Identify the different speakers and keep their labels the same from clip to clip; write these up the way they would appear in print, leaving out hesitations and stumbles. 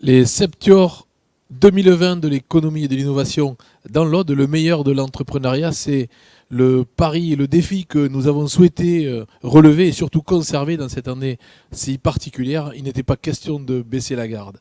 Speaker 1: Les Septior 2020 de l'économie et de l'innovation dans l'Aude, le meilleur de l'entrepreneuriat, c'est le pari et le défi que nous avons souhaité relever et surtout conserver dans cette année si particulière. Il n'était pas question de baisser la garde.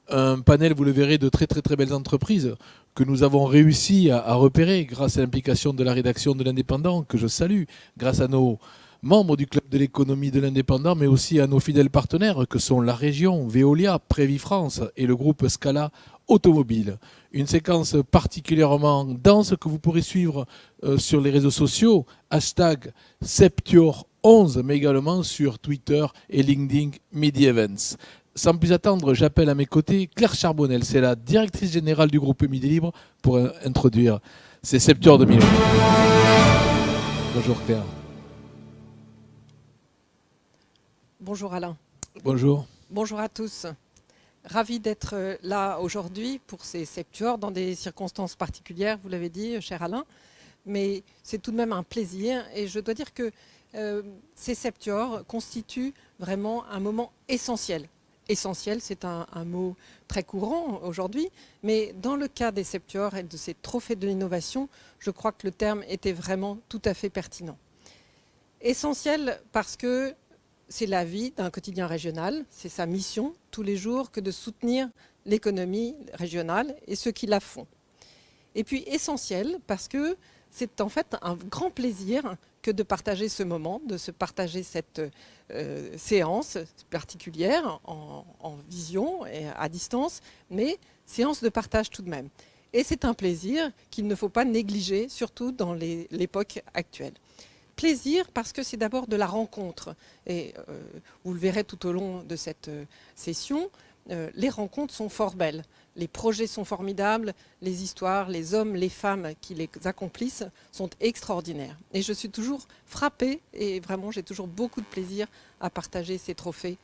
Speaker 1: Un panel, vous le verrez, de très belles entreprises que nous avons réussi à repérer grâce à l'implication de la rédaction de l'Indépendant, que je salue, grâce à nos membres du club de l'économie de l'Indépendant, mais aussi à nos fidèles partenaires que sont la région, Veolia, Prévifrance et le groupe Scala Automobile. Une séquence particulièrement dense que vous pourrez suivre sur les réseaux sociaux, hashtag Septior11, mais également sur Twitter et LinkedIn Media Events. Sans plus attendre, j'appelle à mes côtés Claire Charbonnel, c'est la directrice générale du groupe Midi Libre, pour introduire ces Septior 2020. Bonjour Claire.
Speaker 2: Bonjour Alain.
Speaker 1: Bonjour.
Speaker 2: Bonjour à tous. Ravi d'être là aujourd'hui pour ces Septior dans des circonstances particulières, vous l'avez dit, cher Alain. Mais c'est tout de même un plaisir et je dois dire que ces Septior constituent vraiment un moment essentiel. Essentiel, c'est un mot très courant aujourd'hui, mais dans le cas des Septior et de ces trophées de l'innovation, je crois que le terme était vraiment tout à fait pertinent. Essentiel parce que c'est la vie d'un quotidien régional, c'est sa mission tous les jours que de soutenir l'économie régionale et ceux qui la font. Et puis essentiel parce que c'est en fait un grand plaisir que de partager ce moment, de se partager cette séance particulière en vision et à distance, mais séance de partage tout de même. Et c'est un plaisir qu'il ne faut pas négliger, surtout dans l'époque actuelle. Plaisir parce que c'est d'abord de la rencontre. Et vous le verrez tout au long de cette session, les rencontres sont fort belles. Les projets sont formidables, les histoires, les hommes, les femmes qui les accomplissent sont extraordinaires. Et je suis toujours frappée et vraiment j'ai toujours beaucoup de plaisir à partager ces trophées,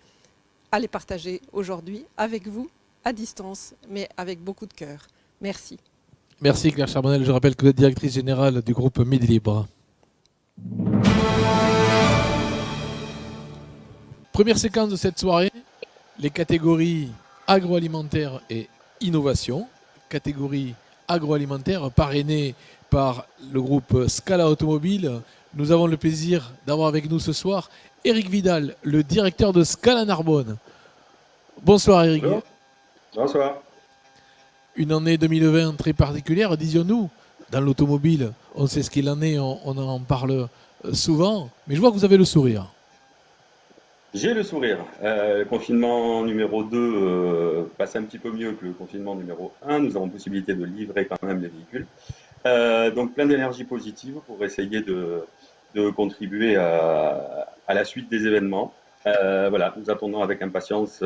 Speaker 2: à les partager aujourd'hui avec vous, à distance, mais avec beaucoup de cœur. Merci.
Speaker 1: Merci Claire Charbonnel. Je rappelle que vous êtes directrice générale du groupe Midi Libre. Première séquence de cette soirée, les catégories agroalimentaire et innovation. Catégorie agroalimentaire parrainée par le groupe Scala Automobile. Nous avons le plaisir d'avoir avec nous ce soir Éric Vidal, le directeur de Scala Narbonne. Bonsoir Éric.
Speaker 3: Bonjour. Bonsoir.
Speaker 1: Une année 2020 très particulière, disions-nous. Dans l'automobile, on sait ce qu'il en est, on en parle souvent, mais je vois que vous avez le sourire.
Speaker 3: J'ai le sourire. Le confinement numéro 2 passe un petit peu mieux que le confinement numéro 1. Nous avons possibilité de livrer quand même les véhicules. Donc plein d'énergie positive pour essayer de contribuer à la suite des événements. Voilà, nous attendons avec impatience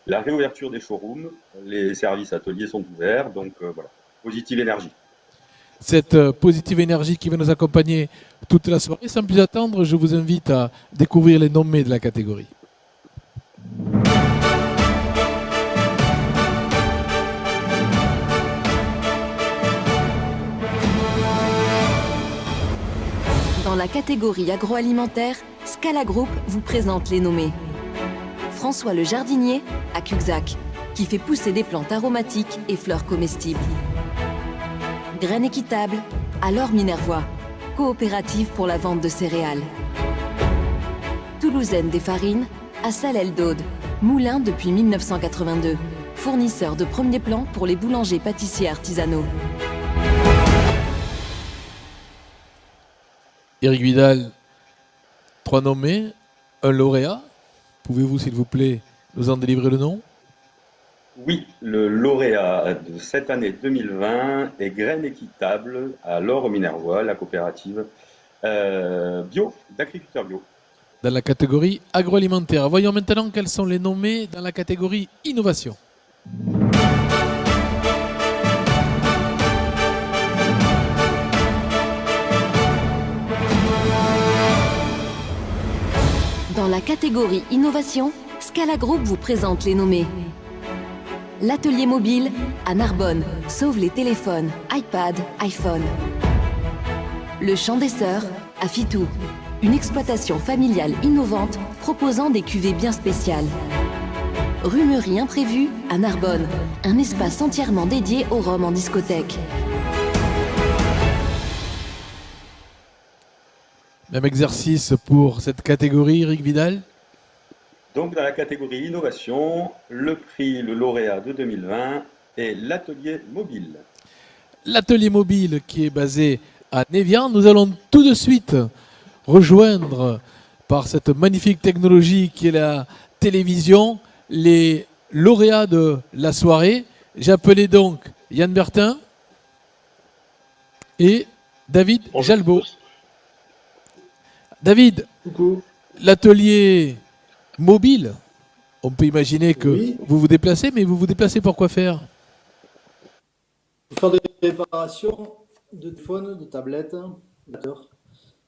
Speaker 3: la réouverture des showrooms. Les services ateliers sont ouverts, donc voilà, positive énergie.
Speaker 1: Cette positive énergie qui va nous accompagner toute la soirée. Sans plus attendre, je vous invite à découvrir les nommés de la catégorie.
Speaker 4: Dans la catégorie agroalimentaire, Scala Group vous présente les nommés. François le jardinier à Cuxac, qui fait pousser des plantes aromatiques et fleurs comestibles. Graines équitables à l'Or Minervois, coopérative pour la vente de céréales. Toulousaine des farines à Salelles d'Aude, moulin depuis 1982, fournisseur de premier plan pour les boulangers pâtissiers artisanaux.
Speaker 1: Éric Vidal, 3 nommés, un lauréat. Pouvez-vous, s'il vous plaît, nous en délivrer le nom ?
Speaker 3: Oui, le lauréat de cette année 2020 est Graines équitables à l'Or Minervois, la coopérative bio, d'agriculteurs bio.
Speaker 1: Dans la catégorie agroalimentaire. Voyons maintenant quels sont les nommés dans la catégorie innovation.
Speaker 4: Dans la catégorie innovation, Scala Group vous présente les nommés. L'atelier mobile à Narbonne sauve les téléphones, iPad, iPhone. Le Champ des Sœurs à Fitou, une exploitation familiale innovante proposant des cuvées bien spéciales. Rumerie imprévue à Narbonne. Un espace entièrement dédié au rhum en discothèque.
Speaker 1: Même exercice pour cette catégorie, Eric Vidal.
Speaker 3: Donc, dans la catégorie innovation, le lauréat de 2020 est l'atelier mobile.
Speaker 1: L'atelier mobile qui est basé à Névian. Nous allons tout de suite rejoindre par cette magnifique technologie qui est la télévision les lauréats de la soirée. J'appelais donc Yann Bertin et David Jalbeau. David,
Speaker 5: Coucou.
Speaker 1: l'atelier mobile, on peut imaginer que
Speaker 5: Oui.
Speaker 1: vous vous déplacez, mais vous vous déplacez pour quoi faire?
Speaker 5: Pour faire des réparations de téléphones, de tablettes, d'ordinateurs,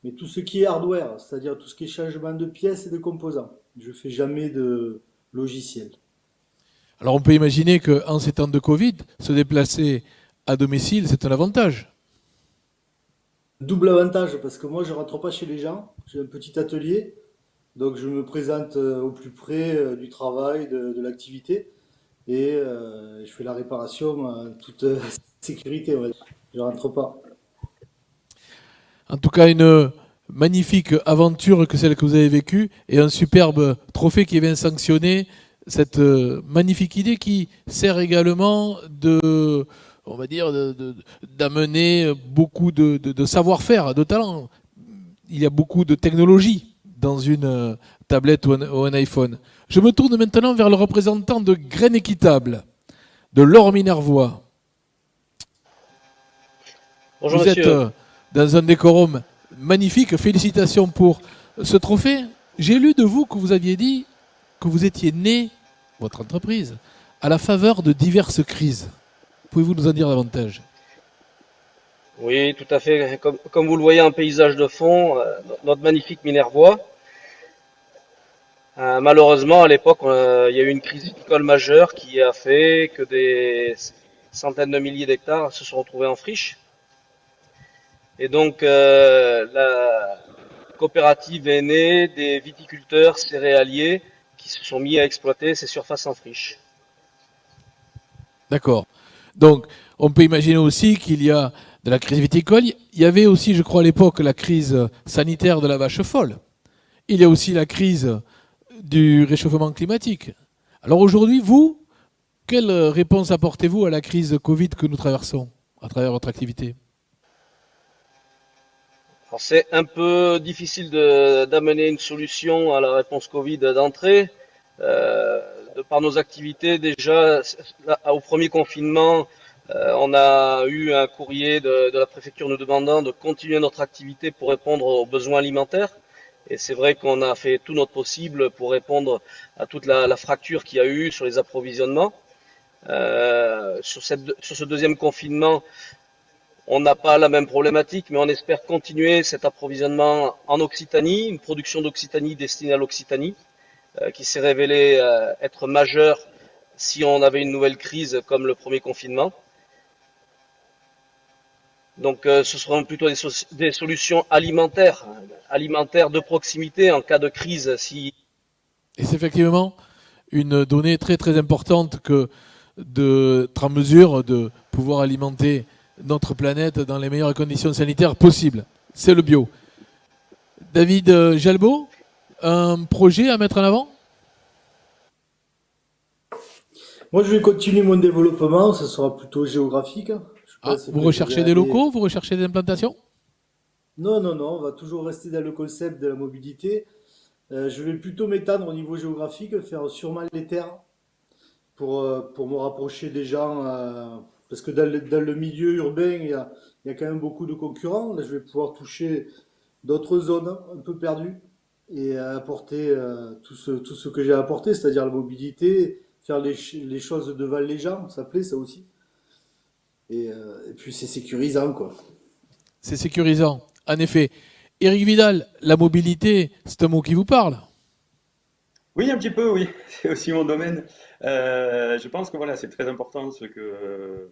Speaker 5: mais tout ce qui est hardware, c'est-à-dire tout ce qui est changement de pièces et de composants. Je fais jamais de logiciel.
Speaker 1: Alors on peut imaginer qu'en ces temps de Covid, se déplacer à domicile, c'est un avantage.
Speaker 5: Double avantage parce que moi je rentre pas chez les gens, j'ai un petit atelier, donc je me présente au plus près du travail, de l'activité et je fais la réparation en toute sécurité. On va dire. Je rentre pas.
Speaker 1: En tout cas, une magnifique aventure que celle que vous avez vécue et un superbe trophée qui vient sanctionner cette magnifique idée qui sert également de, on va dire, d'amener beaucoup de savoir-faire, de talent. Il y a beaucoup de technologie dans une tablette ou un iPhone. Je me tourne maintenant vers le représentant de Graines Équitables, de Laure Minervois.
Speaker 6: Bonjour
Speaker 1: Vous
Speaker 6: monsieur.
Speaker 1: êtes dans un décorum magnifique. Félicitations pour ce trophée. J'ai lu de vous que vous aviez dit que vous étiez né, votre entreprise, à la faveur de diverses crises. Pouvez-vous nous en dire davantage?
Speaker 6: Oui, tout à fait. Comme vous le voyez en paysage de fond, notre magnifique Minervois. Malheureusement, à l'époque, il y a eu une crise viticole majeure qui a fait que des centaines de milliers d'hectares se sont retrouvés en friche. Et donc, la coopérative est née des viticulteurs céréaliers qui se sont mis à exploiter ces surfaces en friche.
Speaker 1: D'accord. Donc, on peut imaginer aussi qu'il y a de la crise viticole. Il y avait aussi, je crois, à l'époque, la crise sanitaire de la vache folle. Il y a aussi la crise du réchauffement climatique. Alors aujourd'hui, vous, quelle réponse apportez-vous à la crise Covid que nous traversons à travers votre activité?
Speaker 6: Alors c'est un peu difficile d'amener une solution à la réponse Covid d'entrée. De par nos activités, déjà, au premier confinement, on a eu un courrier de la préfecture nous demandant de continuer notre activité pour répondre aux besoins alimentaires. Et c'est vrai qu'on a fait tout notre possible pour répondre à toute la fracture qu'il y a eu sur les approvisionnements. Sur ce deuxième confinement, on n'a pas la même problématique, mais on espère continuer cet approvisionnement en Occitanie, une production d'Occitanie destinée à l'Occitanie, qui s'est révélée être majeure si on avait une nouvelle crise comme le premier confinement. Donc ce seront plutôt des solutions alimentaires de proximité en cas de crise.
Speaker 1: Et c'est effectivement une donnée très très importante que d'être en mesure de pouvoir alimenter notre planète dans les meilleures conditions sanitaires possibles. C'est le bio. David Jalbeau, un projet à mettre en avant?
Speaker 5: Moi je vais continuer mon développement, ça sera plutôt géographique.
Speaker 1: Vous recherchez des locaux, vous recherchez des implantations?
Speaker 5: Non, non, non, on va toujours rester dans le concept de la mobilité. Je vais plutôt m'étendre au niveau géographique, faire sûrement les terres pour me rapprocher des gens. Parce que dans le milieu urbain, il y a quand même beaucoup de concurrents. Là, je vais pouvoir toucher d'autres zones un peu perdues et apporter tout ce que j'ai apporté, c'est-à-dire la mobilité, faire les choses devant les gens, ça plaît ça aussi. Et puis c'est sécurisant, quoi.
Speaker 1: C'est sécurisant. En effet. Éric Vidal, la mobilité, c'est un mot qui vous parle?
Speaker 3: Oui, un petit peu, oui. C'est aussi mon domaine. Je pense que voilà, c'est très important ce que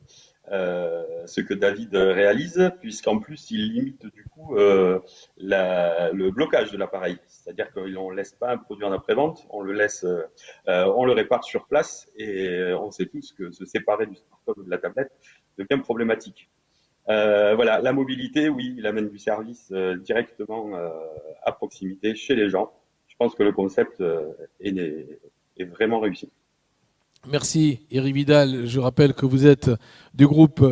Speaker 3: David réalise, puisqu'en plus, il limite du coup le blocage de l'appareil. C'est-à-dire qu'on ne laisse pas un produit en après-vente, on le répare sur place et on sait tous que se séparer du smartphone ou de la tablette devient problématique. Voilà, la mobilité, oui, il amène du service directement à proximité chez les gens. Je pense que le concept est vraiment réussi.
Speaker 1: Merci Eric Vidal. Je rappelle que vous êtes du groupe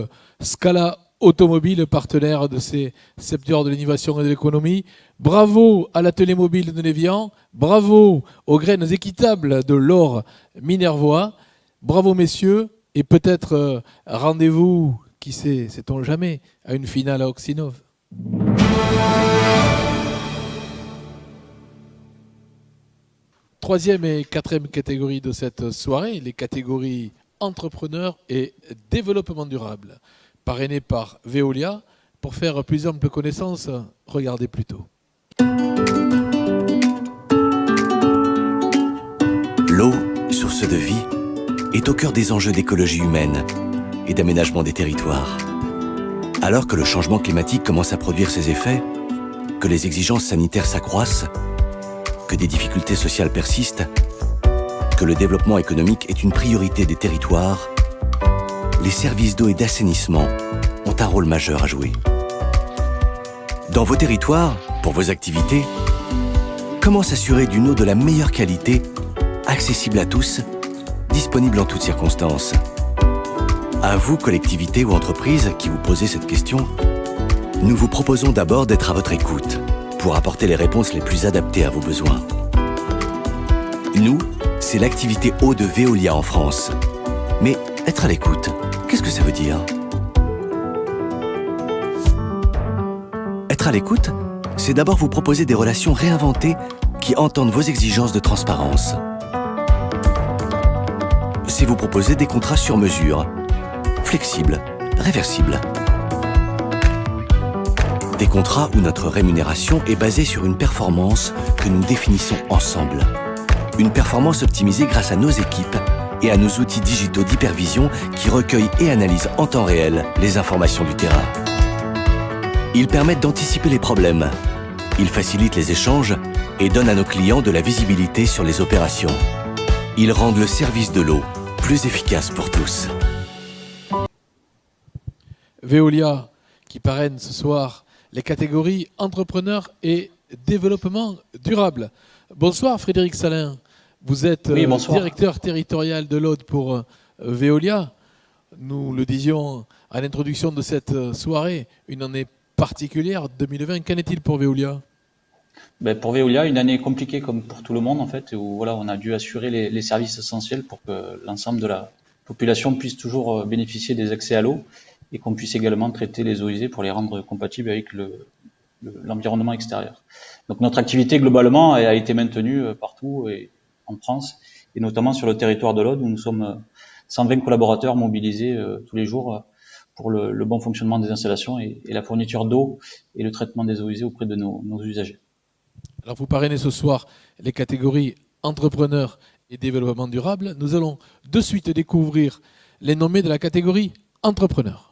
Speaker 1: Scala Automobile, partenaire de ces secteurs de l'innovation et de l'économie. Bravo à l'atelier mobile de Névian. Bravo aux graines équitables de l'or Minervois. Bravo messieurs. Et peut-être rendez-vous, qui sait, sait-on jamais, à une finale à Oxinov. Troisième et quatrième catégorie de cette soirée, les catégories entrepreneurs et développement durable. Parrainé par Veolia. Pour faire plus ample connaissance, regardez plutôt.
Speaker 7: L'eau, source de vie, est au cœur des enjeux d'écologie humaine et d'aménagement des territoires. Alors que le changement climatique commence à produire ses effets, que les exigences sanitaires s'accroissent, que des difficultés sociales persistent, que le développement économique est une priorité des territoires, les services d'eau et d'assainissement ont un rôle majeur à jouer. Dans vos territoires, pour vos activités, comment s'assurer d'une eau de la meilleure qualité, accessible à tous, disponible en toutes circonstances? À vous, collectivités ou entreprises qui vous posez cette question, nous vous proposons d'abord d'être à votre écoute pour apporter les réponses les plus adaptées à vos besoins. Nous, c'est l'activité eau de Veolia en France. Mais être à l'écoute, qu'est-ce que ça veut dire? Être à l'écoute, c'est d'abord vous proposer des relations réinventées qui entendent vos exigences de transparence. C'est vous proposer des contrats sur mesure, flexibles, réversibles. Des contrats où notre rémunération est basée sur une performance que nous définissons ensemble. Une performance optimisée grâce à nos équipes et à nos outils digitaux d'hypervision qui recueillent et analysent en temps réel les informations du terrain. Ils permettent d'anticiper les problèmes. Ils facilitent les échanges et donnent à nos clients de la visibilité sur les opérations. Ils rendent le service de l'eau plus efficace pour tous.
Speaker 1: Veolia qui parraine ce soir les catégories entrepreneurs et développement durable. Bonsoir Frédéric Salin. Vous êtes directeur territorial de l'Aude pour Veolia. Nous le disions à l'introduction de cette soirée, une année particulière, 2020. Qu'en est-il pour Veolia ?
Speaker 8: Pour Veolia, une année compliquée comme pour tout le monde en fait, où voilà, on a dû assurer les services essentiels pour que l'ensemble de la population puisse toujours bénéficier des accès à l'eau et qu'on puisse également traiter les eaux usées pour les rendre compatibles avec l'environnement extérieur. Donc notre activité globalement a été maintenue partout et en France et notamment sur le territoire de l'Aude où nous sommes 120 collaborateurs mobilisés tous les jours pour le bon fonctionnement des installations et la fourniture d'eau et le traitement des eaux usées auprès de nos usagers.
Speaker 1: Alors vous parrainez ce soir les catégories entrepreneurs et développement durable. Nous allons de suite découvrir les nommés de la catégorie entrepreneurs.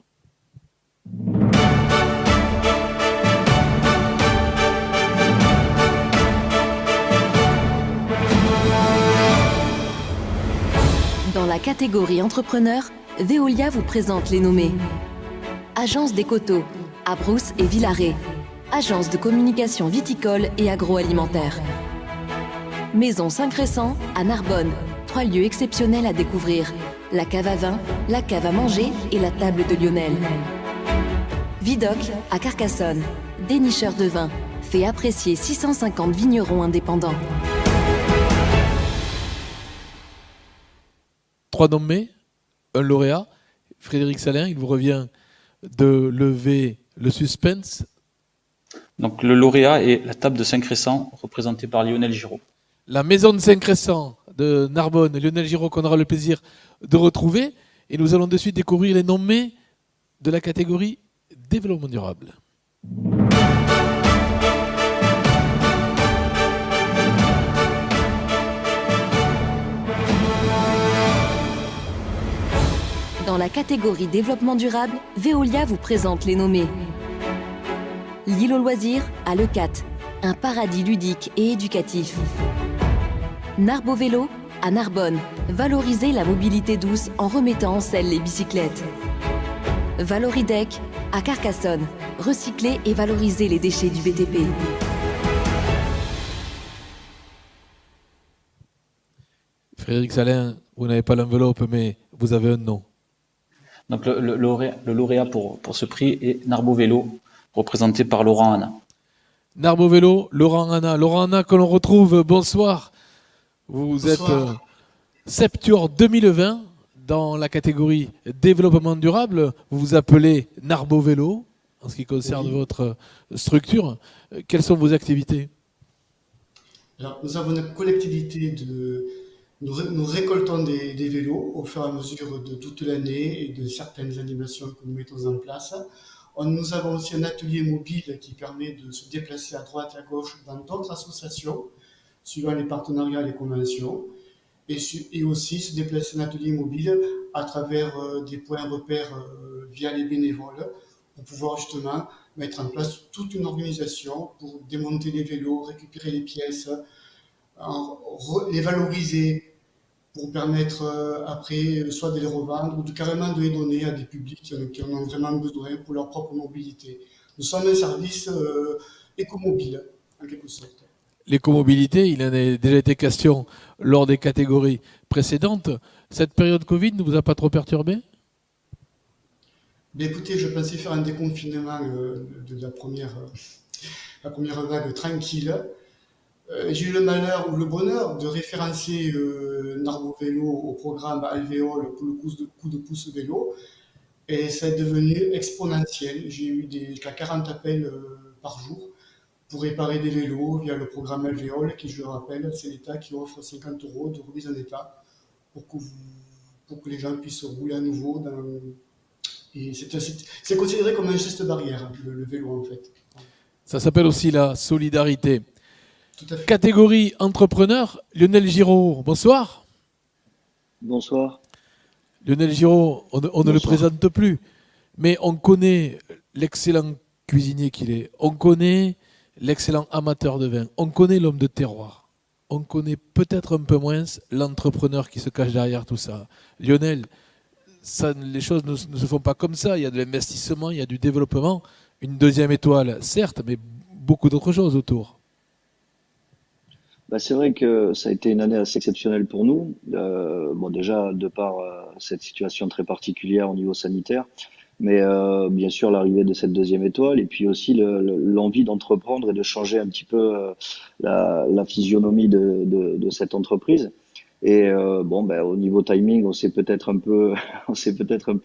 Speaker 4: Dans la catégorie entrepreneurs, Veolia vous présente les nommés. Agence des Coteaux, à Brousse et Villaret. Agence de communication viticole et agroalimentaire. Maison Saint-Crescent à Narbonne. 3 lieux exceptionnels à découvrir. La cave à vin, la cave à manger et la table de Lionel. Vidoc à Carcassonne. Dénicheur de vin. Fait apprécier 650 vignerons indépendants.
Speaker 1: 3 nommés, un lauréat. Frédéric Salin, il vous revient de lever le suspense.
Speaker 8: Donc le lauréat est la table de Saint-Crescent, représentée par Lionel Giraud.
Speaker 1: La maison de Saint-Crescent de Narbonne, Lionel Giraud, qu'on aura le plaisir de retrouver. Et nous allons de suite découvrir les nommés de la catégorie développement durable.
Speaker 4: Dans la catégorie développement durable, Veolia vous présente les nommés. L'île aux loisirs à Leucate, un paradis ludique et éducatif. Narbo Vélo à Narbonne, valoriser la mobilité douce en remettant en selle les bicyclettes. Valoridec à Carcassonne, recycler et valoriser les déchets du BTP.
Speaker 1: Frédéric Salin, vous n'avez pas l'enveloppe, mais vous avez un nom.
Speaker 8: Donc le lauréat pour ce prix est Narbo Vélo, représenté par Laurent Hanna.
Speaker 1: Narbo Vélo, Laurent Hanna. Laurent Hanna que l'on retrouve, bonsoir. Vous êtes Septuor 2020 dans la catégorie développement durable. Vous vous appelez Narbo Vélo en ce qui concerne votre structure. Quelles sont vos activités?
Speaker 9: Alors, nous avons une collectivité nous récoltons des vélos au fur et à mesure de toute l'année et de certaines animations que nous mettons en place. Nous avons aussi un atelier mobile qui permet de se déplacer à droite et à gauche dans d'autres associations, suivant les partenariats et les conventions, et aussi se déplacer en atelier mobile à travers des points repères via les bénévoles, pour pouvoir justement mettre en place toute une organisation pour démonter les vélos, récupérer les pièces, les valoriser, pour permettre après soit de les revendre ou carrément de les donner à des publics qui en ont vraiment besoin pour leur propre mobilité. Nous sommes un service écomobile, en quelque sorte.
Speaker 1: L'écomobilité, il en a déjà été question lors des catégories précédentes. Cette période Covid ne vous a pas trop perturbé?
Speaker 9: Bien, écoutez, je pensais faire un déconfinement de la première vague tranquille. J'ai eu le malheur ou le bonheur de référencer Narbo Vélo au programme Alvéole pour le coup de pouce vélo, et ça est devenu exponentiel. J'ai eu jusqu'à 40 appels par jour pour réparer des vélos via le programme Alvéole, qui, je le rappelle, c'est l'État qui offre 50 € de remise en état pour que les gens puissent rouler à nouveau. Et c'est considéré comme un geste barrière, le vélo, en fait.
Speaker 1: Ça s'appelle aussi la solidarité.
Speaker 9: Tout à fait.
Speaker 1: Catégorie entrepreneur, Lionel Giraud, bonsoir.
Speaker 10: Bonsoir.
Speaker 1: Lionel Giraud, on ne le présente plus, mais on connaît l'excellent cuisinier qu'il est, on connaît l'excellent amateur de vin, on connaît l'homme de terroir, on connaît peut-être un peu moins l'entrepreneur qui se cache derrière tout ça. Lionel, les choses ne se font pas comme ça, il y a de l'investissement, il y a du développement, une deuxième étoile, certes, mais beaucoup d'autres choses autour.
Speaker 10: C'est vrai que ça a été une année assez exceptionnelle pour nous. Déjà, de par cette situation très particulière au niveau sanitaire, mais bien sûr l'arrivée de cette deuxième étoile, et puis aussi l'envie d'entreprendre et de changer un petit peu la physionomie de cette entreprise. Et au niveau timing, on s'est peut-être un peu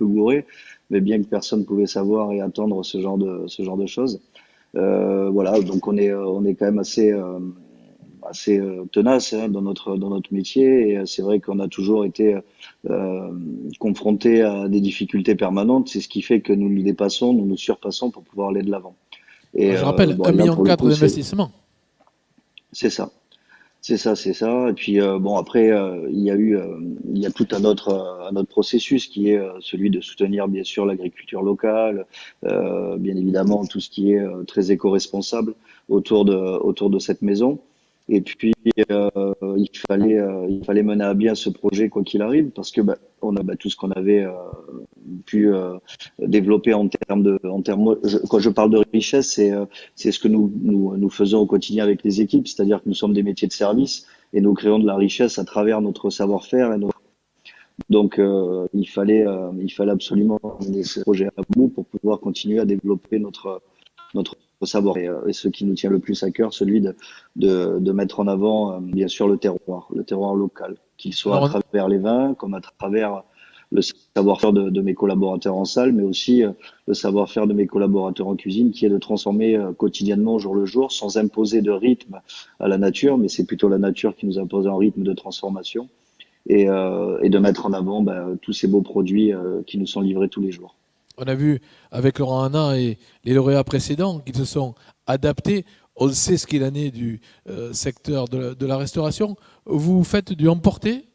Speaker 10: gouré, mais bien que personne pouvait savoir et attendre ce genre de choses. Donc on est quand même assez tenace dans notre métier, et c'est vrai qu'on a toujours été confronté à des difficultés permanentes. C'est ce qui fait que nous nous dépassons, nous nous surpassons pour pouvoir aller de l'avant. Et
Speaker 1: je rappelle, 1,4 million d'investissement.
Speaker 10: C'est ça. Et puis après, il y a tout un autre processus qui est celui de soutenir bien sûr l'agriculture locale, bien évidemment tout ce qui est très éco-responsable autour de cette maison. Et puis il fallait mener à bien ce projet quoi qu'il arrive, parce que on a tout ce qu'on avait pu développer quand je parle de richesse, c'est ce que nous faisons au quotidien avec les équipes, c'est-à-dire que nous sommes des métiers de service et nous créons de la richesse à travers notre savoir-faire donc il fallait absolument mener ce projet à bout pour pouvoir continuer à développer notre savoir, et ce qui nous tient le plus à cœur, celui de mettre en avant bien sûr le terroir local, qu'il soit à travers les vins, comme à travers le savoir-faire de mes collaborateurs en salle, mais aussi le savoir-faire de mes collaborateurs en cuisine, qui est de transformer quotidiennement au jour le jour, sans imposer de rythme à la nature, mais c'est plutôt la nature qui nous impose un rythme de transformation, et de mettre en avant tous ces beaux produits qui nous sont livrés tous les jours.
Speaker 1: On a vu avec Laurent Hanna et les lauréats précédents qu'ils se sont adaptés. On sait ce qu'il en est du secteur de la restauration. Vous faites du emporté?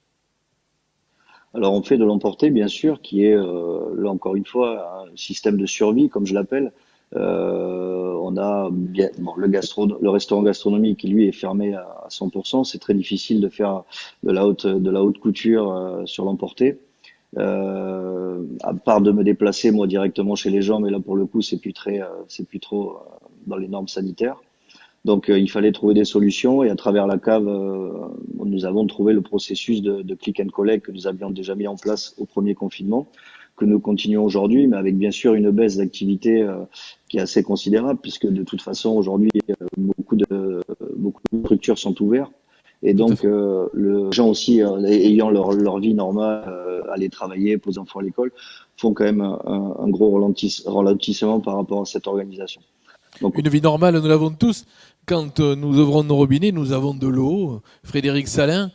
Speaker 10: Alors on fait de l'emporter, bien sûr, qui est, là encore une fois, un système de survie, comme je l'appelle. On a bien, bon, le restaurant gastronomique qui lui est fermé à 100%. C'est très difficile de faire de la haute couture sur l'emporter. À part de me déplacer moi directement chez les gens, mais là pour le coup c'est plus trop dans les normes sanitaires. Donc il fallait trouver des solutions et à travers la cave, nous avons trouvé le processus de click and collect que nous avions déjà mis en place au premier confinement, que nous continuons aujourd'hui, mais avec bien sûr une baisse d'activité qui est assez considérable, puisque de toute façon aujourd'hui beaucoup de structures sont ouvertes. Et donc, les gens aussi, ayant leur vie normale, aller travailler, poser enfants à l'école, font quand même un gros ralentissement par rapport à cette organisation. Donc,
Speaker 1: une vie normale, nous l'avons tous. Quand nous ouvrons nos robinets, nous avons de l'eau. Frédéric Salin,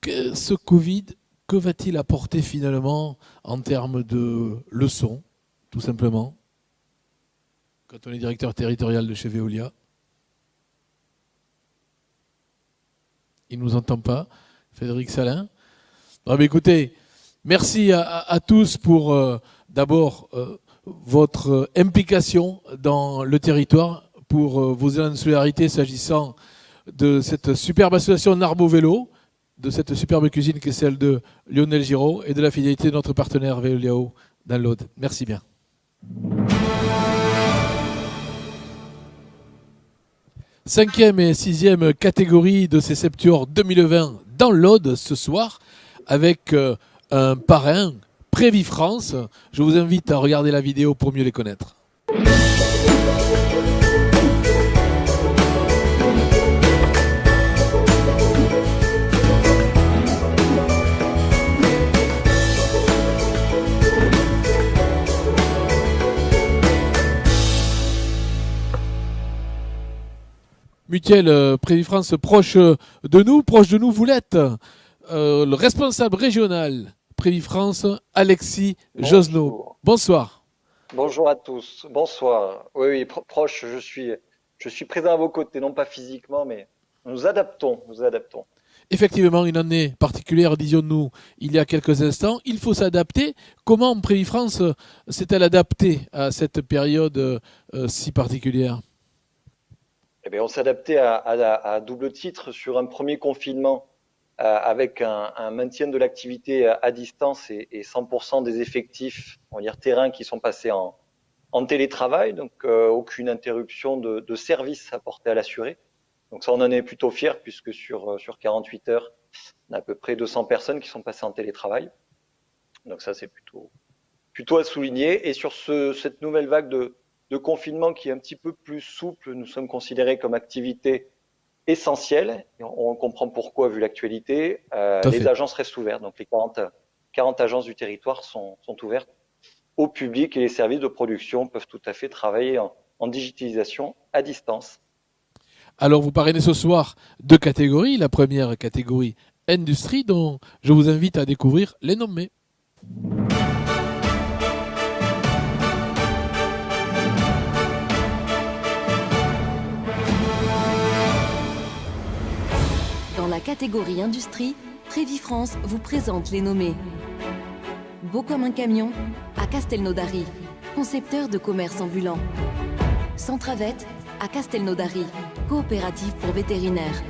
Speaker 1: ce Covid, que va-t-il apporter finalement en termes de leçons, tout simplement, quand on est directeur territorial de chez Veolia? Il ne nous entend pas, Frédéric Salin. Bon, mais écoutez, merci à tous pour d'abord votre implication dans le territoire, pour vos élans de solidarité s'agissant de cette superbe association Narbo Vélo, de cette superbe cuisine qui est celle de Lionel Giraud et de la fidélité de notre partenaire Veoliao dans l'Aude. Merci bien. Cinquième et sixième catégorie de ces Septuors 2020 dans l'Aude ce soir avec un parrain, Prévis France. Je vous invite à regarder la vidéo pour mieux les connaître. Mutuelle Prévis France proche de nous, vous l'êtes. Le responsable régional Prévis France, Alexis Josneau. Bonsoir.
Speaker 11: Bonjour à tous, bonsoir. Oui, proche, je suis présent à vos côtés, non pas physiquement, mais nous adaptons.
Speaker 1: Effectivement, une année particulière, disions-nous, il y a quelques instants. Il faut s'adapter. Comment Prévis France s'est-elle adaptée à cette période si particulière ?
Speaker 11: Eh bien, on s'adaptait à double titre sur un premier confinement avec un maintien de l'activité à distance et 100% des effectifs, on va dire terrain, qui sont passés en télétravail, donc aucune interruption de service apporté à l'assuré. Donc ça, on en est plutôt fiers puisque sur 48 heures, on a à peu près 200 personnes qui sont passées en télétravail. Donc ça, c'est plutôt à souligner. Et sur cette nouvelle vague de confinement qui est un petit peu plus souple, nous sommes considérés comme activité essentielle. Et on comprend pourquoi vu l'actualité. Les agences restent ouvertes, donc les 40 agences du territoire sont ouvertes au public et les services de production peuvent tout à fait travailler en digitalisation à distance.
Speaker 1: Alors vous parrainez ce soir deux catégories. La première catégorie industrie dont je vous invite à découvrir les nommés.
Speaker 4: Dans la catégorie industrie, Prévis France vous présente les nommés. Beau comme un camion, à Castelnaudary, concepteur de commerce ambulant. Centravette, à Castelnaudary, coopérative pour vétérinaires.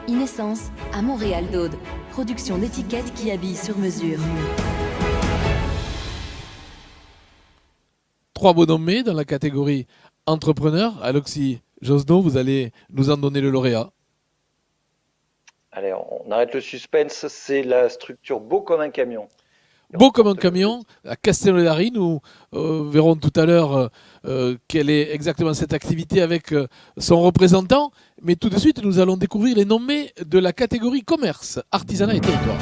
Speaker 4: Inessence, à Montréal-d'Aude, production d'étiquettes qui habillent sur mesure.
Speaker 1: Trois beaux nommés dans la catégorie entrepreneur. Alexis Josneau, vous allez nous en donner le lauréat.
Speaker 11: Allez, on arrête le suspense, c'est la structure Beau comme un camion.
Speaker 1: Beau comme un camion, à Castelnaudary, nous verrons tout à l'heure quelle est exactement cette activité avec son représentant. Mais tout de suite, nous allons découvrir les nommés de la catégorie commerce, artisanat et territoire.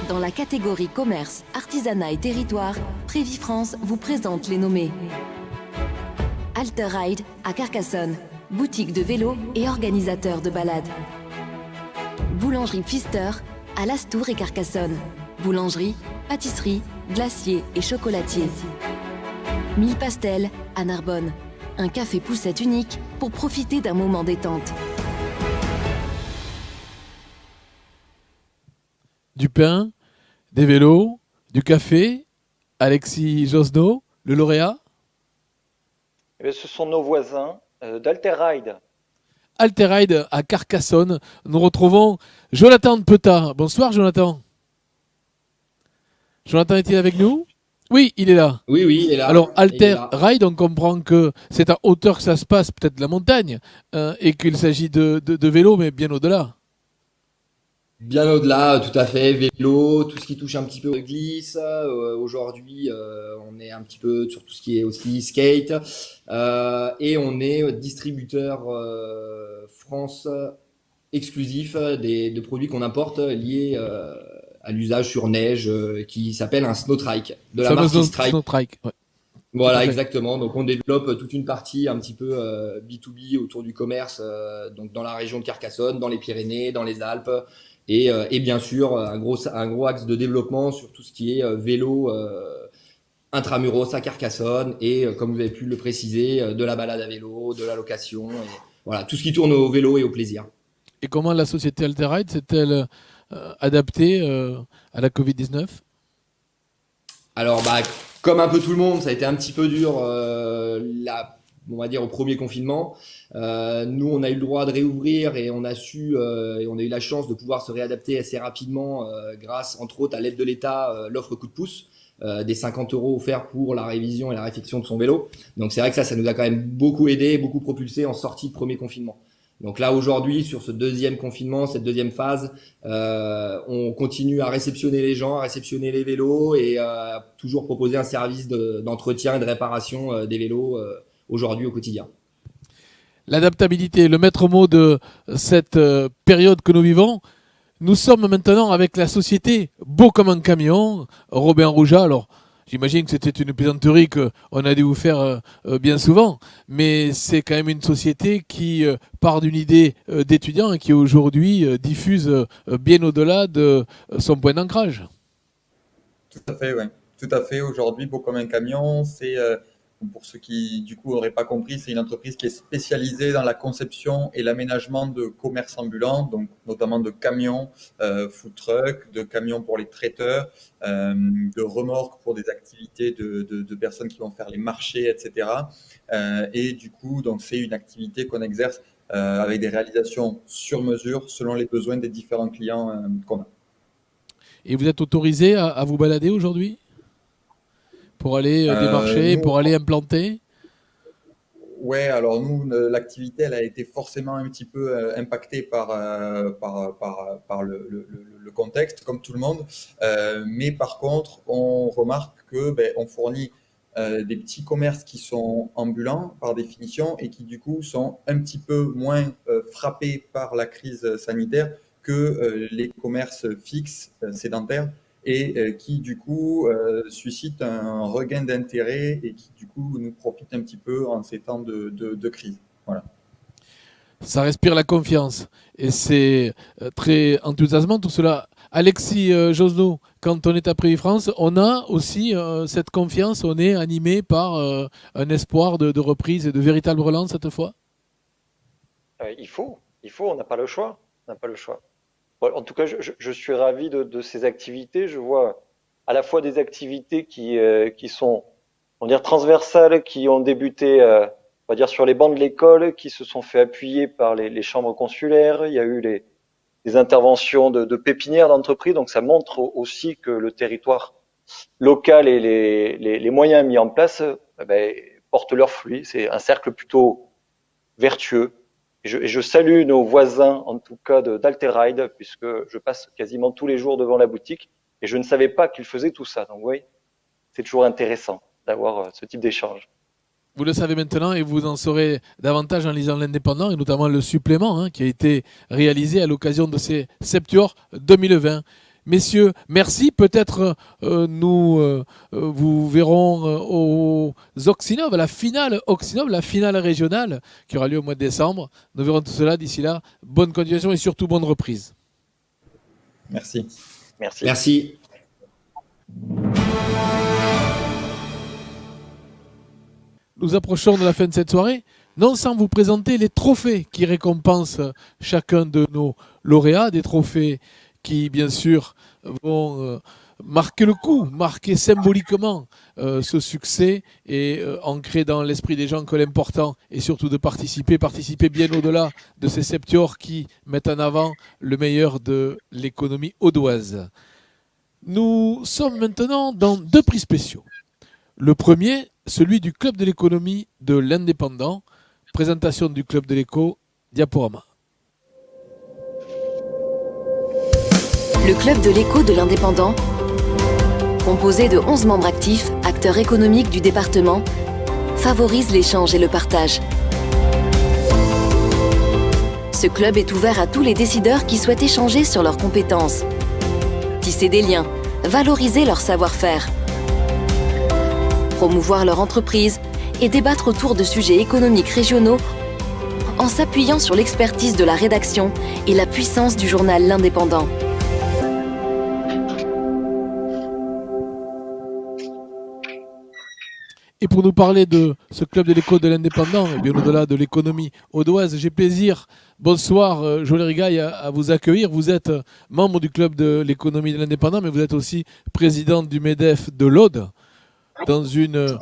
Speaker 4: Dans la catégorie commerce, artisanat et territoire, Prévis France vous présente les nommés. Alter Ride à Carcassonne, boutique de vélo et organisateur de balades. Boulangerie Pfister à Lastour et Carcassonne, boulangerie, pâtisserie, glacier et chocolatier. Mille Pastel, à Narbonne. Un café poussette unique pour profiter d'un moment détente.
Speaker 1: Du pain, des vélos, du café. Alexis Josno, le lauréat.
Speaker 11: Eh bien, ce sont nos voisins d'Alterride.
Speaker 1: Alterride à Carcassonne. Nous retrouvons Jonathan de Petat. Bonsoir Jonathan. Jonathan est-il avec nous? Oui, il est là.
Speaker 12: Oui, oui, il est là.
Speaker 1: Alors,
Speaker 12: Il est
Speaker 1: Alter
Speaker 12: là.
Speaker 1: Ride, on comprend que c'est à hauteur que ça se passe, peut-être de la montagne, et qu'il s'agit de vélo, mais bien au-delà.
Speaker 12: Bien au-delà, tout à fait, vélo, tout ce qui touche un petit peu au glisse. Aujourd'hui, on est un petit peu sur tout ce qui est aussi skate. Et on est distributeur France exclusif de produits qu'on importe liés à l'usage sur neige qui s'appelle un Snowtrike, de la marque X-Trike.
Speaker 1: Snowtrike, ouais.
Speaker 12: Voilà, exactement. Donc, on développe toute une partie un petit peu B2B autour du commerce, donc dans la région de Carcassonne, dans les Pyrénées, dans les Alpes, et bien sûr un gros axe de développement sur tout ce qui est vélo intramuros à Carcassonne et comme vous avez pu le préciser, de la balade à vélo, de la location, et voilà tout ce qui tourne au vélo et au plaisir.
Speaker 1: Et comment la société Alterride s'est-elle adaptée à la Covid-19?
Speaker 12: Alors, comme un peu tout le monde, ça a été un petit peu dur, on va dire au premier confinement. Nous, on a eu le droit de réouvrir et on a et on a eu la chance de pouvoir se réadapter assez rapidement grâce, entre autres, à l'aide de l'État, l'offre coup de pouce, des 50 € offerts pour la révision et la réfection de son vélo. Donc, c'est vrai que ça nous a quand même beaucoup aidé, beaucoup propulsé en sortie de premier confinement. Donc là, aujourd'hui, sur ce deuxième confinement, cette deuxième phase, on continue à réceptionner les gens, à réceptionner les vélos et à toujours proposer un service d'entretien et de réparation des vélos aujourd'hui au quotidien.
Speaker 1: L'adaptabilité, le maître mot de cette période que nous vivons. Nous sommes maintenant avec la société Beau comme un camion, Robin Rougeat. Alors, j'imagine que c'était une plaisanterie qu'on a dû vous faire bien souvent, mais c'est quand même une société qui part d'une idée d'étudiant et qui aujourd'hui diffuse bien au-delà de son point d'ancrage.
Speaker 13: Tout à fait, ouais. Tout à fait. Aujourd'hui, Beau comme un camion, c'est, pour ceux qui du coup n'auraient pas compris, c'est une entreprise qui est spécialisée dans la conception et l'aménagement de commerces ambulants, donc notamment de camions, food trucks, de camions pour les traiteurs, de remorques pour des activités de personnes qui vont faire les marchés, etc. Et du coup, donc c'est une activité qu'on exerce avec des réalisations sur mesure selon les besoins des différents clients qu'on a.
Speaker 1: Et vous êtes autorisé à vous balader aujourd'hui pour aller démarcher, pour aller implanter?
Speaker 13: Ouais, alors nous, l'activité, elle a été forcément un petit peu impactée par le contexte, comme tout le monde. Mais par contre, on remarque que on fournit des petits commerces qui sont ambulants par définition et qui du coup sont un petit peu moins frappés par la crise sanitaire que les commerces fixes, sédentaires, et qui du coup suscitent un regain d'intérêt et qui du coup nous profitent un petit peu en ces temps de crise. Voilà.
Speaker 1: Ça respire la confiance et c'est très enthousiasmant tout cela. Alexis Josno, quand on est à Prévis France, on a aussi cette confiance, on est animé par un espoir de reprise et de véritable relance cette fois?
Speaker 11: Il faut, on n'a pas le choix. On n'a pas le choix. Bon, en tout cas, je suis ravi de ces activités. Je vois à la fois des activités qui sont, on va dire, transversales, qui ont débuté, on va dire, sur les bancs de l'école, qui se sont fait appuyer par les chambres consulaires. Il y a eu des interventions de pépinières d'entreprises. Donc, ça montre aussi que le territoire local et les moyens mis en place portent leurs fruits. C'est un cercle plutôt vertueux. Et je salue nos voisins, en tout cas d'Alterride, puisque je passe quasiment tous les jours devant la boutique et je ne savais pas qu'ils faisaient tout ça. Donc oui, c'est toujours intéressant d'avoir ce type d'échange.
Speaker 1: Vous le savez maintenant et vous en saurez davantage en lisant l'Indépendant et notamment le supplément qui a été réalisé à l'occasion de ces Septuors 2020. Messieurs, merci. Peut-être nous vous verrons aux Oxinov, à la finale Oxinov, la finale régionale qui aura lieu au mois de décembre. Nous verrons tout cela d'ici là. Bonne continuation et surtout bonne reprise.
Speaker 13: Merci.
Speaker 11: Merci.
Speaker 12: Merci.
Speaker 1: nous approchons de la fin de cette soirée, non sans vous présenter les trophées qui récompensent chacun de nos lauréats, des trophées qui, bien sûr, vont marquer le coup, marquer symboliquement ce succès et ancrer dans l'esprit des gens que l'important est surtout de participer bien au-delà de ces septiors qui mettent en avant le meilleur de l'économie audoise. Nous sommes maintenant dans 2 prix spéciaux. Le premier, celui du Club de l'économie de l'Indépendant. Présentation du Club de l'éco, diaporama.
Speaker 4: Le Club de l'éco de l'Indépendant, composé de 11 membres actifs, acteurs économiques du département, favorise l'échange et le partage. Ce club est ouvert à tous les décideurs qui souhaitent échanger sur leurs compétences, tisser des liens, valoriser leur savoir-faire, promouvoir leur entreprise et débattre autour de sujets économiques régionaux en s'appuyant sur l'expertise de la rédaction et la puissance du journal L'Indépendant.
Speaker 1: Et pour nous parler de ce Club de l'éco de l'Indépendant, et bien au-delà de l'économie audoise, j'ai plaisir, bonsoir Joël Rigaille, à vous accueillir. Vous êtes membre du Club de l'économie de l'Indépendant, mais vous êtes aussi président du MEDEF de l'Aude, dans une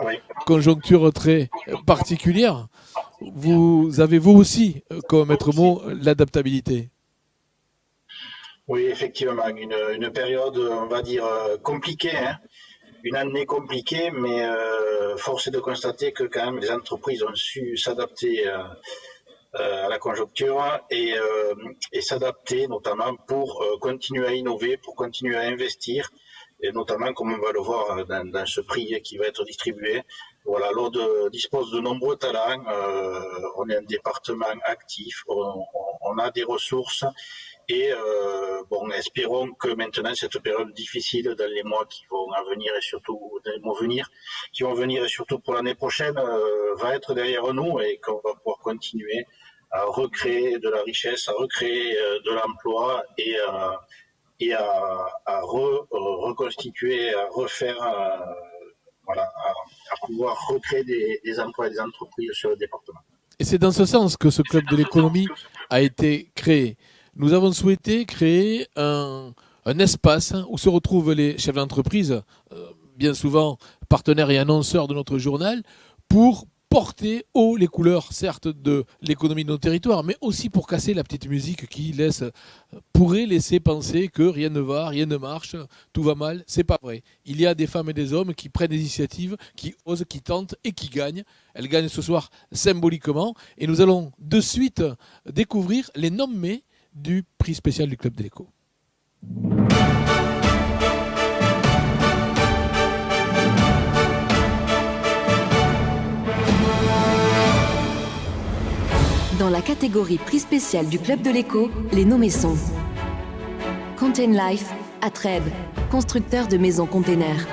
Speaker 1: conjoncture très particulière. Vous avez vous aussi, comme maître mot, l'adaptabilité.
Speaker 14: Oui, effectivement, une période, on va dire, compliquée, hein. Une année compliquée, mais force est de constater que quand même les entreprises ont su s'adapter à la conjoncture et s'adapter notamment pour continuer à innover, pour continuer à investir, et notamment comme on va le voir dans ce prix qui va être distribué. Voilà, l'Aude dispose de nombreux talents, on est un département actif, on a des ressources. Et bon, espérons que maintenant cette période difficile dans les mois qui vont venir et surtout dans les mois qui vont venir et surtout pour l'année prochaine va être derrière nous et qu'on va pouvoir continuer à recréer de la richesse, à recréer de l'emploi et à reconstituer, à refaire, voilà, à pouvoir recréer des emplois et des entreprises sur le département.
Speaker 1: Et c'est dans ce sens que ce Club de l'économie a été créé. Nous avons souhaité créer un espace où se retrouvent les chefs d'entreprise, bien souvent partenaires et annonceurs de notre journal, pour porter haut les couleurs, certes, de l'économie de nos territoires, mais aussi pour casser la petite musique qui pourrait laisser penser que rien ne va, rien ne marche, tout va mal. C'est pas vrai. Il y a des femmes et des hommes qui prennent des initiatives, qui osent, qui tentent et qui gagnent. Elles gagnent ce soir symboliquement. Et nous allons de suite découvrir les nommés du prix spécial du Club de l'éco.
Speaker 4: Dans la catégorie prix spécial du Club de l'éco, les nommés sont Contain Life, à Trèbes, constructeur de maisons containers.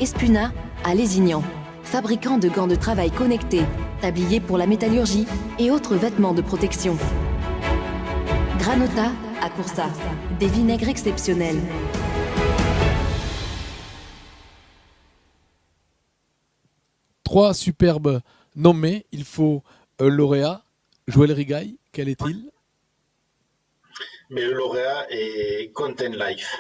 Speaker 4: Espuna, à Lézignan, fabricant de gants de travail connectés, tabliers pour la métallurgie et autres vêtements de protection. Granota, à Coursat, des vinaigres exceptionnels.
Speaker 1: Trois superbes nommés, il faut un lauréat. Joël Rigaille, quel est-il?
Speaker 14: Mais le lauréat est Contain Life.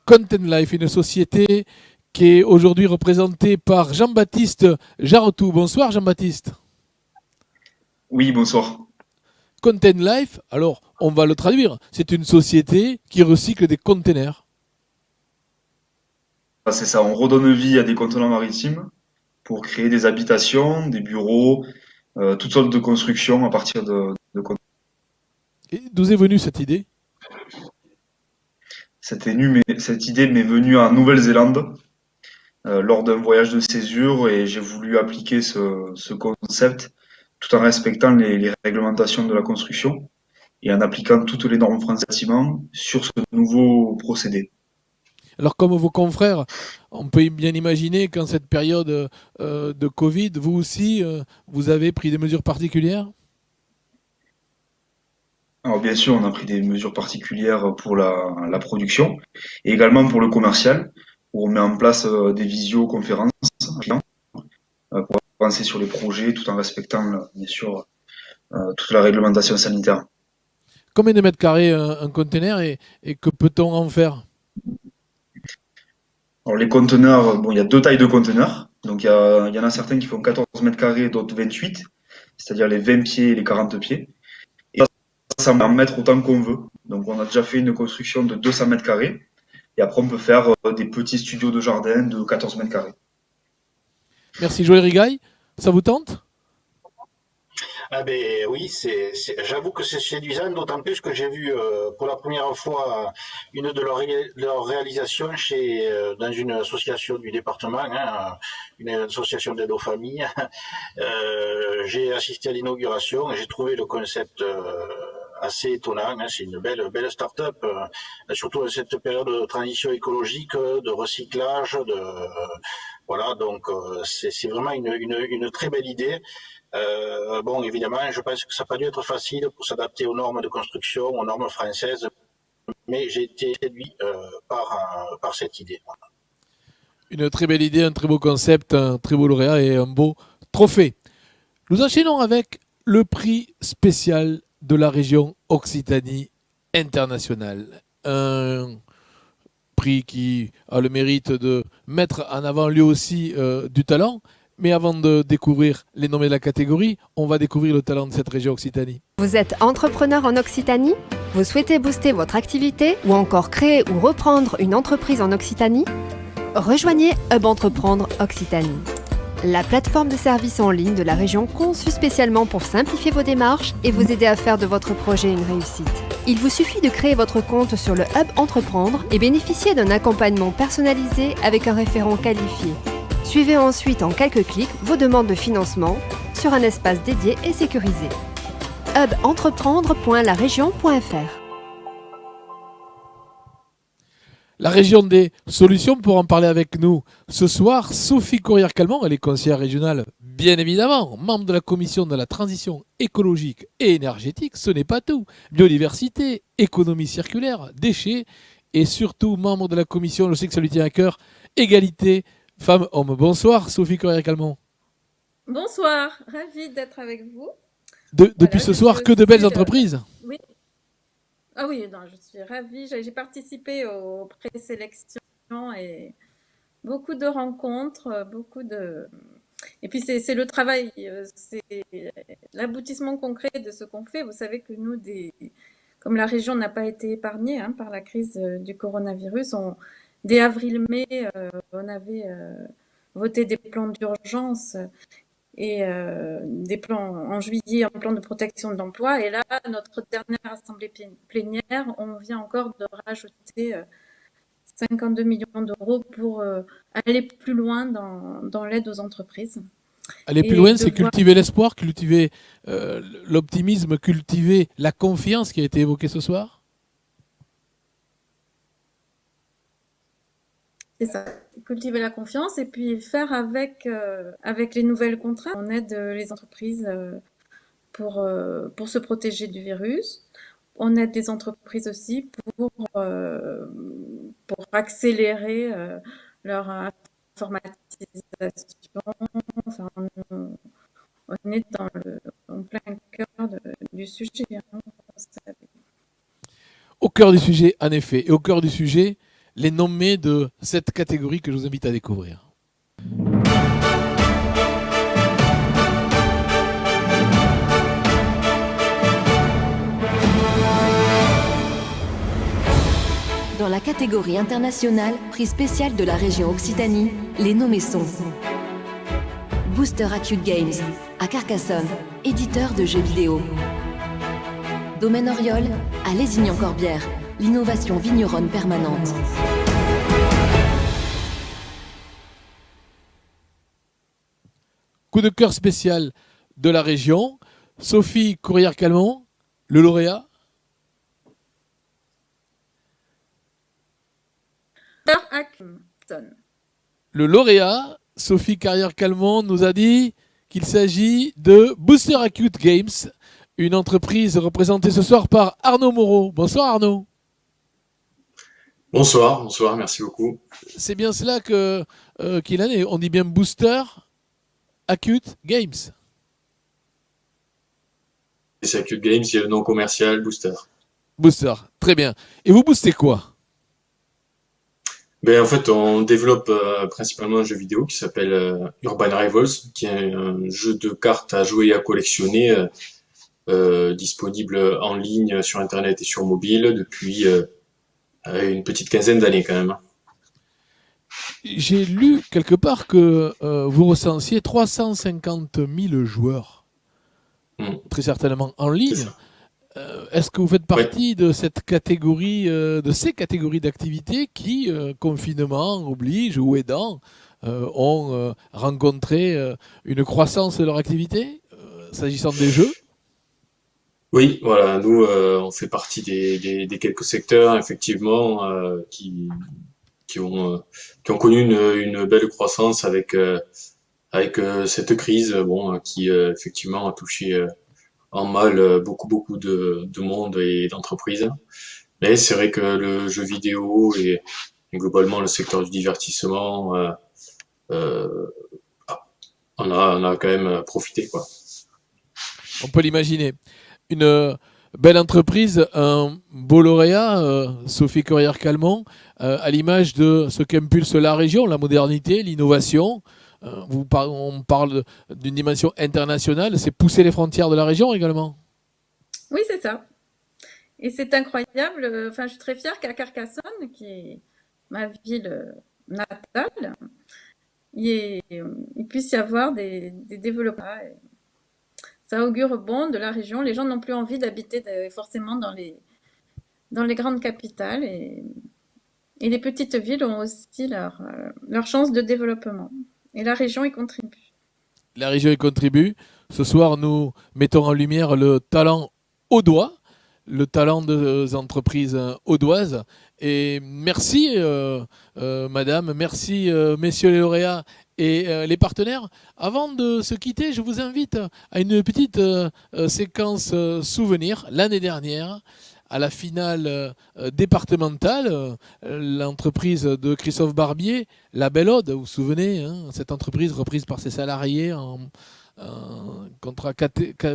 Speaker 1: Contain Life, une société qui est aujourd'hui représentée par Jean-Baptiste Jarotou. Bonsoir Jean-Baptiste.
Speaker 15: Oui, bonsoir.
Speaker 1: Contain Life, alors on va le traduire, c'est une société qui recycle des containers.
Speaker 15: C'est ça, on redonne vie à des contenants maritimes pour créer des habitations, des bureaux, toutes sortes de constructions à partir de conteneurs.
Speaker 1: Et d'où est venue cette idée?
Speaker 15: Cette idée m'est venue en Nouvelle-Zélande lors d'un voyage de césure et j'ai voulu appliquer ce concept tout en respectant les réglementations de la construction et en appliquant toutes les normes françaises bâtiment sur ce nouveau procédé.
Speaker 1: Alors comme vos confrères, on peut bien imaginer qu'en cette période de Covid, vous aussi, vous avez pris des mesures particulières?
Speaker 15: Alors bien sûr, on a pris des mesures particulières pour la production et également pour le commercial, où on met en place des visioconférences clients pour avancer sur les projets tout en respectant, bien sûr, toute la réglementation sanitaire.
Speaker 1: Combien de mètres carrés un conteneur et que peut-on en faire?
Speaker 15: Alors les conteneurs, bon, il y a deux tailles de conteneurs. Donc il y en a certains qui font 14 mètres carrés, d'autres 28, c'est-à-dire les 20 pieds et les 40 pieds. Et ça va en mettre autant qu'on veut. Donc on a déjà fait une construction de 200 mètres carrés. Et après on peut faire des petits studios de jardin de 14 mètres carrés.
Speaker 1: Merci Joël Rigaille. Ça vous tente?
Speaker 14: Ah ben oui, j'avoue que c'est séduisant, d'autant plus que j'ai vu pour la première fois une de leurs réalisations dans une association du département, hein, une association d'aide aux familles. J'ai assisté à l'inauguration et j'ai trouvé le concept assez étonnant. Hein. C'est une belle start-up, surtout dans cette période de transition écologique, de recyclage, voilà. Donc c'est vraiment une très belle idée. Bon, évidemment, je pense que ça n'a pas dû être facile pour s'adapter aux normes de construction, aux normes françaises, mais j'ai été séduit par cette idée.
Speaker 1: Une très belle idée, un très beau concept, un très beau lauréat et un beau trophée. Nous enchaînons avec le prix spécial de la région Occitanie internationale. Un prix qui a le mérite de mettre en avant lui aussi du talent. Mais avant de découvrir les nommés de la catégorie, on va découvrir le talent de cette région Occitanie.
Speaker 16: Vous êtes entrepreneur en Occitanie? Vous souhaitez booster votre activité ou encore créer ou reprendre une entreprise en Occitanie? Rejoignez Hub Entreprendre Occitanie, la plateforme de services en ligne de la région conçue spécialement pour simplifier vos démarches et vous aider à faire de votre projet une réussite. Il vous suffit de créer votre compte sur le Hub Entreprendre et bénéficier d'un accompagnement personnalisé avec un référent qualifié. Suivez ensuite en quelques clics vos demandes de financement sur un espace dédié et sécurisé. hubentreprendre.laregion.fr.
Speaker 1: La région des solutions, pour en parler avec nous ce soir, Sophie Courrière-Calmont, elle est conseillère régionale, bien évidemment, membre de la commission de la transition écologique et énergétique, ce n'est pas tout, biodiversité, économie circulaire, déchets, et surtout membre de la commission, je sais que ça lui tient à cœur, égalité femmes-hommes. Bonsoir Sophie Courrière-Calmont.
Speaker 17: Bonsoir, ravie d'être avec vous.
Speaker 1: Depuis ce soir, que de belles entreprises.
Speaker 17: Oui. Ah oui, non, je suis ravie. J'ai participé aux présélections et beaucoup de rencontres, Et puis c'est le travail, c'est l'aboutissement concret de ce qu'on fait. Vous savez que nous, comme la région n'a pas été épargnée par la crise du coronavirus, dès avril-mai, on avait voté des plans d'urgence et des plans en juillet, un plan de protection de l'emploi. Et là, notre dernière assemblée plénière, on vient encore de rajouter 52 millions d'euros pour aller plus loin dans l'aide aux entreprises.
Speaker 1: Aller plus loin, c'est cultiver l'espoir, cultiver l'optimisme, cultiver la confiance qui a été évoquée ce soir.
Speaker 17: C'est ça, cultiver la confiance et puis faire avec les nouvelles contraintes. On aide les entreprises pour se protéger du virus. On aide les entreprises aussi pour accélérer leur informatisation. Enfin, on est en plein cœur du sujet.
Speaker 1: Au cœur du sujet, en effet. Et au cœur du sujet, les nommés de cette catégorie que je vous invite à découvrir.
Speaker 4: Dans la catégorie internationale, prix spécial de la région Occitanie, les nommés sont Booster Acute Games, à Carcassonne, éditeur de jeux vidéo. Domaine Oriol, à Lézignan-Corbière, l'innovation vigneronne permanente.
Speaker 1: Coup de cœur spécial de la région, Sophie Courrière-Calmont, le lauréat. Le lauréat, Sophie Courrière-Calmont, nous a dit qu'il s'agit de Booster Acute Games, une entreprise représentée ce soir par Arnaud Moreau. Bonsoir Arnaud.
Speaker 18: Bonsoir, merci beaucoup.
Speaker 1: C'est bien cela qu'il en est. On dit bien Booster Acute Games.
Speaker 18: C'est Acute Games, il y a le nom commercial Booster.
Speaker 1: Booster, très bien. Et vous boostez quoi?
Speaker 18: En fait, on développe principalement un jeu vidéo qui s'appelle Urban Rivals, qui est un jeu de cartes à jouer et à collectionner, disponible en ligne sur Internet et sur mobile depuis une petite quinzaine d'années quand même.
Speaker 1: J'ai lu quelque part que vous recensiez 350 000 joueurs, très certainement en ligne. Est-ce que vous faites partie de cette catégorie, de ces catégories d'activités qui, confinement oblige ou aidant, ont rencontré une croissance de leur activité, s'agissant des jeux?
Speaker 18: Oui, voilà, nous, on fait partie des quelques secteurs, effectivement, qui ont connu une belle croissance avec cette crise, qui effectivement a touché en mal beaucoup de monde et d'entreprises. Mais c'est vrai que le jeu vidéo et globalement le secteur du divertissement, on a quand même profité, quoi.
Speaker 1: On peut l'imaginer. Une belle entreprise, un beau lauréat, Sophie Corrière-Calmont, à l'image de ce qu'impulse la région, la modernité, l'innovation. On parle d'une dimension internationale, c'est pousser les frontières de la région également.
Speaker 17: Oui, c'est ça. Et c'est incroyable. Enfin, je suis très fière qu'à Carcassonne, qui est ma ville natale, il puisse y avoir des développements. Ça augure bon de la région. Les gens n'ont plus envie d'habiter forcément dans les grandes capitales. Et les petites villes ont aussi leur chance de développement. Et la région y contribue.
Speaker 1: La région y contribue. Ce soir, nous mettons en lumière le talent audois, le talent des entreprises audoises. Et merci, madame, merci, messieurs les lauréats et les partenaires. Avant de se quitter, je vous invite à une petite séquence souvenir. L'année dernière, à la finale départementale, l'entreprise de Christophe Barbier, La Belle Aude, vous vous souvenez, cette entreprise reprise par ses salariés en contrat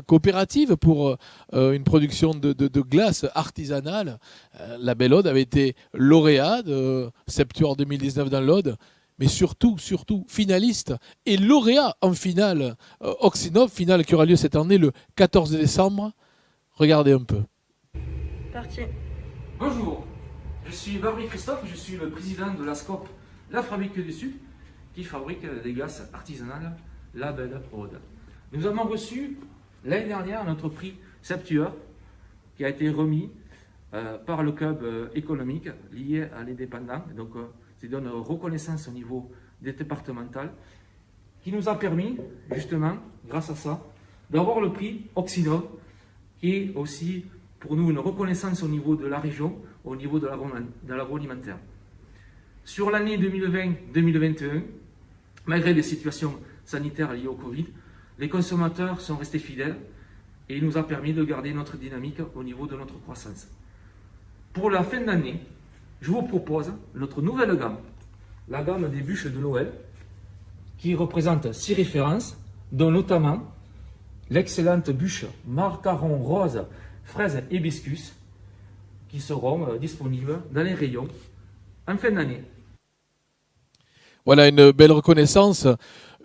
Speaker 1: coopérative pour une production de glace artisanale. La Belle Aude avait été lauréat de Septuor 2019 dans l'Aude, mais surtout finaliste et lauréat en finale Oxinov, finale qui aura lieu cette année le 14 décembre. Regardez un peu.
Speaker 19: Parti. Bonjour, je suis Barbier Christophe, je suis le président de la SCOP, la fabrique du Sud, qui fabrique des glaces artisanales La Belle Aude. Nous avons reçu l'année dernière notre prix Septuor, qui a été remis par le club économique lié à l'indépendant. Donc, c'est une reconnaissance au niveau départemental qui nous a permis, justement, grâce à ça, d'avoir le prix Oxinov, qui est aussi pour nous une reconnaissance au niveau de la région, au niveau de l'agroalimentaire. Sur l'année 2020-2021, malgré les situations sanitaires liées au Covid, les consommateurs sont restés fidèles et il nous a permis de garder notre dynamique au niveau de notre croissance. Pour la fin d'année, je vous propose notre nouvelle gamme, la gamme des bûches de Noël, qui représente 6 références, dont notamment l'excellente bûche macaron rose, fraise hibiscus, qui seront disponibles dans les rayons en fin d'année.
Speaker 1: Voilà une belle reconnaissance,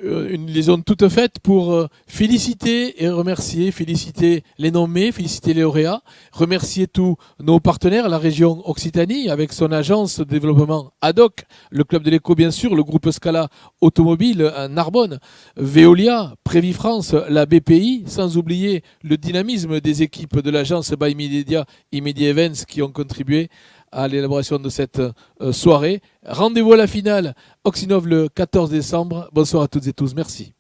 Speaker 1: une liaison toute faite pour féliciter et remercier, féliciter les nommés, féliciter les lauréats, remercier tous nos partenaires, la région Occitanie avec son agence de développement ADOC, le Club de l'Éco bien sûr, le groupe Scala Automobile à Narbonne, Veolia, Prévi France, la BPI, sans oublier le dynamisme des équipes de l'agence By Media et Media Events qui ont contribué à l'élaboration de cette soirée. Rendez-vous à la finale Oxinov le 14 décembre. Bonsoir à toutes et tous. Merci.